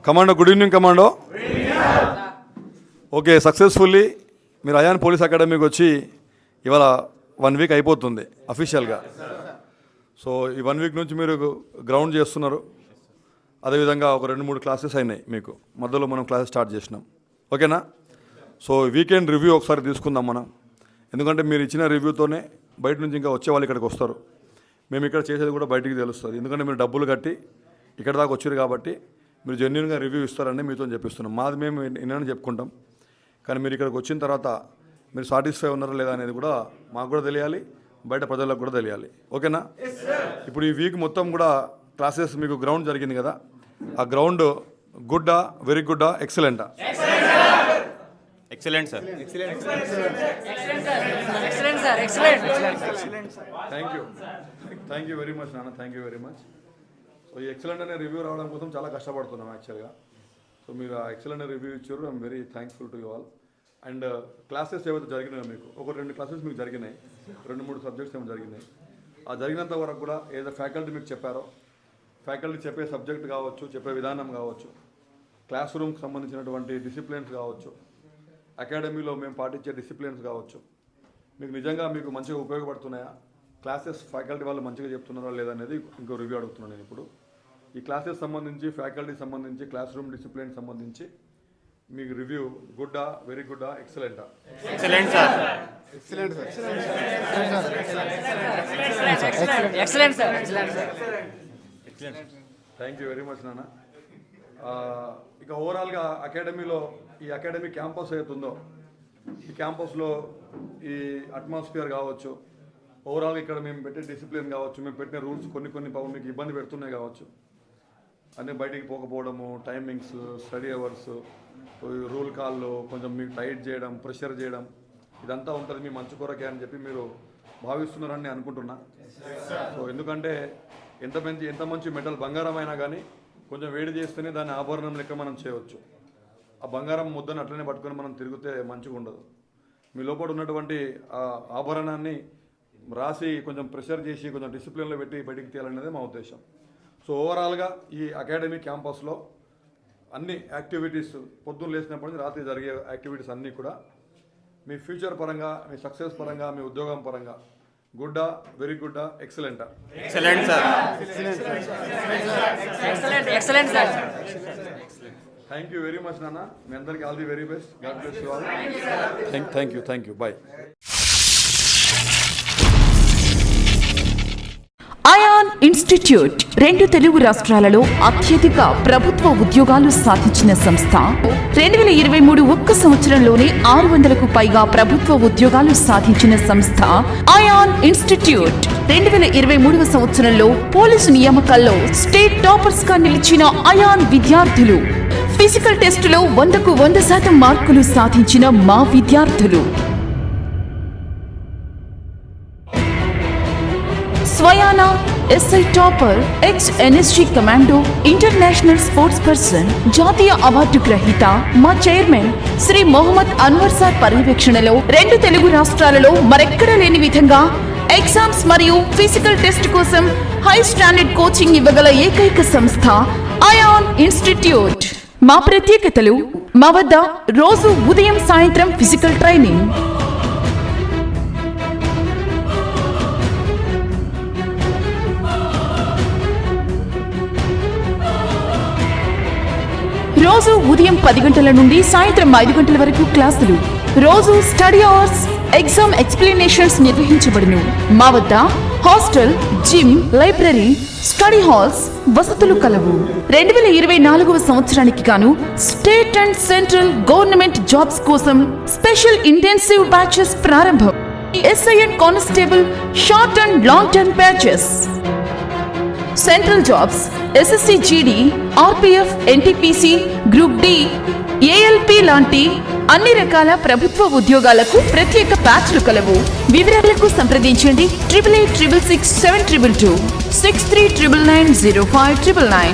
Commando, good evening commando. Okay, successfully మీరు ion police అకాడమీకి వచ్చి ఇవాళ 1 వీక్ అయిపోతుంది అఫీషియల్గా. సో ఈ 1 వీక్ నుంచి మీరు గ్రౌండ్ చేస్తున్నారు. అదేవిధంగా ఒక 2-3 క్లాసెస్ అయినాయి మీకు, మధ్యలో మనం క్లాసెస్ స్టార్ట్ చేసినాం. ఓకేనా? సో వీకెండ్ రివ్యూ ఒకసారి తీసుకుందాం మనం. ఎందుకంటే మీరు ఇచ్చిన రివ్యూతోనే బయట నుంచి ఇంకా వచ్చే వాళ్ళు ఇక్కడికి వస్తారు. మేము ఇక్కడ చేసేది కూడా బయటికి తెలుస్తుంది. ఎందుకంటే మీరు డబ్బులు కట్టి ఇక్కడ దాకా వచ్చారు కాబట్టి మీరు జెన్యున్గా రివ్యూ ఇస్తారని మీతో చెప్పిస్తున్నాం. మాది మేము ఎన్నైనా చెప్పుకుంటాం, కానీ మీరు ఇక్కడికి వచ్చిన తర్వాత మీరు సాటిస్ఫై ఉన్నారా లేదా అనేది కూడా మాకు కూడా తెలియాలి, బయట ప్రజలకు కూడా తెలియాలి. ఓకేనా? ఇప్పుడు ఈ వీక్ మొత్తం కూడా క్లాసెస్ మీకు గ్రౌండ్ జరిగింది కదా, ఆ గ్రౌండ్ గుడ్డా, వెరీ గుడ్డా, ఎక్సలెంటా? Excellent sir. Thank you very much నాన్న, thank you very much. So ఈ ఎక్సలెంట్ అనే రివ్యూ రావడం కోసం చాలా కష్టపడుతున్నాం యాక్చువల్గా. సో మీరు ఆ ఎక్సలెంట్ రివ్యూ ఇచ్చారు, I'm very thankful to you all. And classes ఏవైతే జరిగినాయో మీకు, ఒక 2 క్లాసెస్ మీకు జరిగినాయి, 2-3 సబ్జెక్ట్స్ ఏమో జరిగినాయి. ఆ జరిగినంత వరకు కూడా ఏదో ఫ్యాకల్టీ మీకు చెప్పారో, ఫ్యాకల్టీ చెప్పే సబ్జెక్ట్ కావచ్చు, చెప్పే విధానం కావచ్చు, క్లాస్ రూమ్కి సంబంధించినటువంటి డిసిప్లిన్స్ కావచ్చు, అకాడమీలో మేము పాటించే డిసిప్లిన్స్ కావచ్చు, మీకు నిజంగా మీకు మంచిగా ఉపయోగపడుతున్నాయా, క్లాసెస్ ఫ్యాకల్టీ వాళ్ళు మంచిగా చెప్తున్నారా లేదనేది ఇంకో రివ్యూ అడుగుతున్నాను నేను ఇప్పుడు. ఈ క్లాసెస్ సంబంధించి, ఫ్యాకల్టీ సంబంధించి, క్లాస్ రూమ్ డిసిప్లిన్ సంబంధించి మీకు రివ్యూ గుడ్డా, వెరీ గుడ్డా, ఎక్సలెంటా? Excellent sir. Thank you very much నాన్న. ఇక ఓవరాల్గా అకాడమీలో, ఈ అకాడమీ క్యాంపస్ అవుతుందో, ఈ క్యాంపస్లో ఈ అట్మాస్ఫియర్ కావచ్చు, ఓవరాల్గా ఇక్కడ మేము పెట్టే డిసిప్లిన్ కావచ్చు, మేము పెట్టిన రూల్స్ కొన్ని పాపం మీకు ఇబ్బంది పెడుతున్నాయి కావచ్చు, అన్నీ బయటికి పోకపోవడము, టైమింగ్స్, స్టడీ అవర్స్, రూల్ కాల్లో కొంచెం మీకు టైట్ చేయడం, ప్రెషర్ చేయడం, ఇదంతా ఉంటుంది మీ మంచి కొరకే అని చెప్పి మీరు భావిస్తున్నారని నేను అనుకుంటున్నా. సో ఎందుకంటే ఎంత మంచి మెటల్ బంగారం అయినా కానీ కొంచెం వేడి చేస్తేనే దాన్ని ఆభరణం లెక్క మనం చేయవచ్చు. ఆ బంగారం ముద్దను అట్లనే పట్టుకొని మనం తిరిగితే మంచిగా ఉండదు. మీ లోపల ఉన్నటువంటి ఆ ఆభరణాన్ని రాసి కొంచెం ప్రెషర్ చేసి కొంచెం డిసిప్లిన్లో పెట్టి బయటికి తీయాలనేది మా ఉద్దేశం. సో ఓవరాల్గా ఈ అకాడమీ క్యాంపస్లో అన్ని యాక్టివిటీస్, పొద్దున్న లేచినప్పటి నుంచి రాత్రి జరిగే యాక్టివిటీస్ అన్నీ కూడా మీ ఫ్యూచర్ పరంగా, మీ సక్సెస్ పరంగా, మీ ఉద్యోగం పరంగా గుడ్డా, వెరీ గుడ్డా, ఎక్సలెంటా? Excellent sir. Thank you very much నాన్న. మీ అందరికీ all the very best. God bless you all. Thank you. Bye. Ayan institute 2 తెలుగు రాష్ట్రాలలో అత్యధిక ప్రభుత్వ ఉద్యోగాలు సాధించిన సంస్థ. 2023 ఒక్క సంవత్సరంలోనే 600కు పైగా ప్రభుత్వ ఉద్యోగాలు సాధించిన సంస్థ అయాన్ ఇన్స్టిట్యూట్. 2023 సంవత్సరంలో పోలీసు నియామకాల్లో స్టేట్ టాపర్స్ గా నిలిచిన అయాన్ విద్యార్థులు, ఫిజికల్ టెస్టులో 100కు 100% మార్కులు సాధించిన మా విద్యార్థులు, స్వయానా SI topper, ex NSG commando, international sports person, జాతీయ అవార్డు గ్రహీత మా చైర్మన్ శ్రీ మొహమ్మద్ అన్వర్ సార్ పర్యవేక్షణలో 2 తెలుగు రాష్ట్రాలలో మరెక్కడా లేని విధంగా ఎగ్జామ్స్ మరియు ఫిజికల్ టెస్ట్ కోసం హై స్టాండర్డ్ కోచింగ్ ఇవ్వగల ఏకైక సంస్థ అయాన్ ఇన్స్టిట్యూట్. మా ప్రత్యేకతలు: మా వద్ద రోజు ఉదయం, సాయంత్రం ఫిజికల్ ట్రైనింగ్, రోజు ఉదయం 10 గంటల నుండి సాయంత్రం 5 గంటల వరకు క్లాసులు, రోజు స్టడీ అవర్స్, ఎగ్జామ్ ఎక్స్ప్లెనేషన్స్ నిర్వహించబడును. మా వద్ద hostel, gym, library, study halls వసతులు కలవు. 2024వ సంవత్సరానికి గాను state and central government jobs కోసం స్పెషల్ ఇంటెన్సివ్ బ్యాచెస్ ప్రారంభం. SI and constable short and long term batches, central jobs, SSC GD, RPF, NTPC, group D, ALP లాంటి అన్ని రకాల ప్రభుత్వ ఉద్యోగాలకు ప్రత్యేక బ్యాచ్లు కలవు. వివరాలకు సంప్రదించండి 88666722 6399905999.